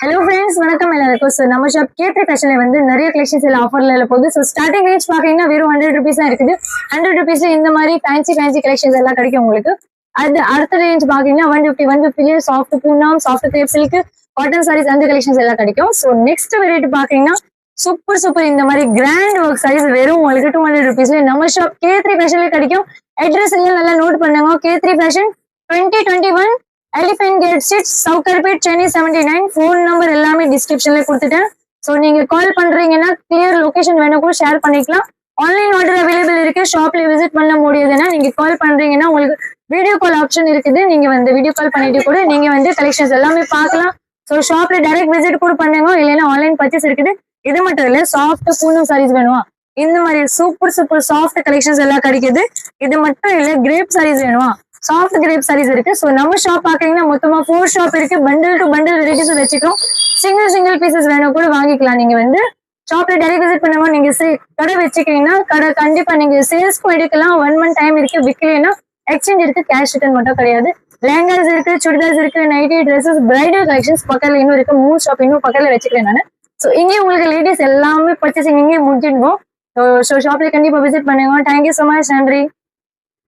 Hello friends, வணக்கம் எல்லாருக்கும். So நம்ம ஷாப் K3 ஃபேஷன்ல வந்து நிறைய கலெக்ஷன்ஸ் எல்லாம் ஆஃபர்ல போகுது. So ஸ்டார்டிங் ரேஞ்ச் பாத்தீங்கன்னா வெறும் 100 rupees தான் இருக்குது. 100 rupeesல இந்த மாதிரி ஃபேன்சி கலெக்ஷன்ஸ் எல்லாம் கிடைக்கும் உங்களுக்கு. அது அடுத்த ரேஞ்ச் பாத்தீங்கன்னா 150 soft Poonam, soft crepe silk, cotton saris அந்த கலெக்ஷன்ஸ் எல்லாம் கிடைக்கும். So நெக்ஸ்ட் வெரைட்டி பாத்தீங்கன்னா சூப்பர் இந்த மாதிரி கிராண்ட் ஒர்க் சாரீஸ் வெறும் உங்களுக்கு 200 rupeesல நம்ம ஷாப் K3 ஃபேஷன்ல கிடைக்கும். அட்ரஸ் எல்லாம் நல்லா நோட் பண்ணுங்க. K3 fashion 2021 Elephant Gate Street, Saukarpet, Chennai 79. Phone number எல்லாமே டிஸ்கிரிப்ஷன்ல கொடுத்துட்டேன். ஸோ நீங்க கால் பண்றீங்கன்னா கிளியர் லொகேஷன் வேணும் கூட ஷேர் பண்ணிக்கலாம். ஆன்லைன் ஆர்டர் அவைலபிள் இருக்கு. ஷாப்ல விசிட் பண்ண முடியுதுன்னா நீங்க கால் பண்றீங்கன்னா உங்களுக்கு வீடியோ கால் ஆப்ஷன் இருக்குது. நீங்க வந்து வீடியோ கால் பண்ணிட்டு கூட நீங்க வந்து கலெக்ஷன்ஸ் எல்லாமே பார்க்கலாம். ஸோ ஷாப்ல டைரக்ட் விசிட் கூட பண்ணுங்க. இல்லைன்னா ஆன்லைன் பர்ச்சேஸ் இருக்குது. இது மட்டும் இல்ல, சாஃப்ட் பூனம் சாரீஸ் வேணுமா, இந்த மாதிரி சூப்பர் சாஃப்ட் கலெக்ஷன்ஸ் எல்லாம் கிடைக்குது. இது மட்டும் இல்ல, கிரேப் சாரீஸ் வேணுமா, சாஃப்ட் கிரேப் சாரீஸ் இருக்கு. ஸோ நம்ம ஷாப் பாத்தீங்கன்னா மொத்தமா 4 ஷாப் இருக்கு. பண்டில் டு பண்டில் வெரைட்டிஸ் வச்சுக்கிறோம். சிங்கிள் பீசஸ் வேணும் கூட வாங்கிக்கலாம். நீங்க வந்து ஷாப்ல டைரக்ட் விசிட் பண்ணுங்க. நீங்க கடை வச்சுக்கீங்கன்னா கடை கண்டிப்பா நீங்க சேல்ஸ்க்கும் எடுக்கலாம். 1 month டைம் இருக்கு. விற்கலைன்னா எக்ஸ்சேஞ்ச் இருக்கு. கேஷ் ரிட்டர்ன் மட்டும் கிடையாது. லெஹங்காஸ் இருக்கு, சுடிதார்ஸ் இருக்கு, நைட்டி ட்ரெஸ்ஸஸ், பிரைடல் கலெக்ஷன்ஸ் பக்கத்துல இன்னும் இருக்கு. 3 ஷாப் இன்னும் பக்கத்துல வச்சுக்கிறேன் நான். ஸோ இங்கே உங்களுக்கு லேடிஸ் எல்லாமே பர்ச்சேசிங் இங்கே முடிஞ்சிடுவோம். ஸோ ஷாப்ல கண்டிப்பா விசிட் பண்ணுங்க. Thank you so much. நன்றி.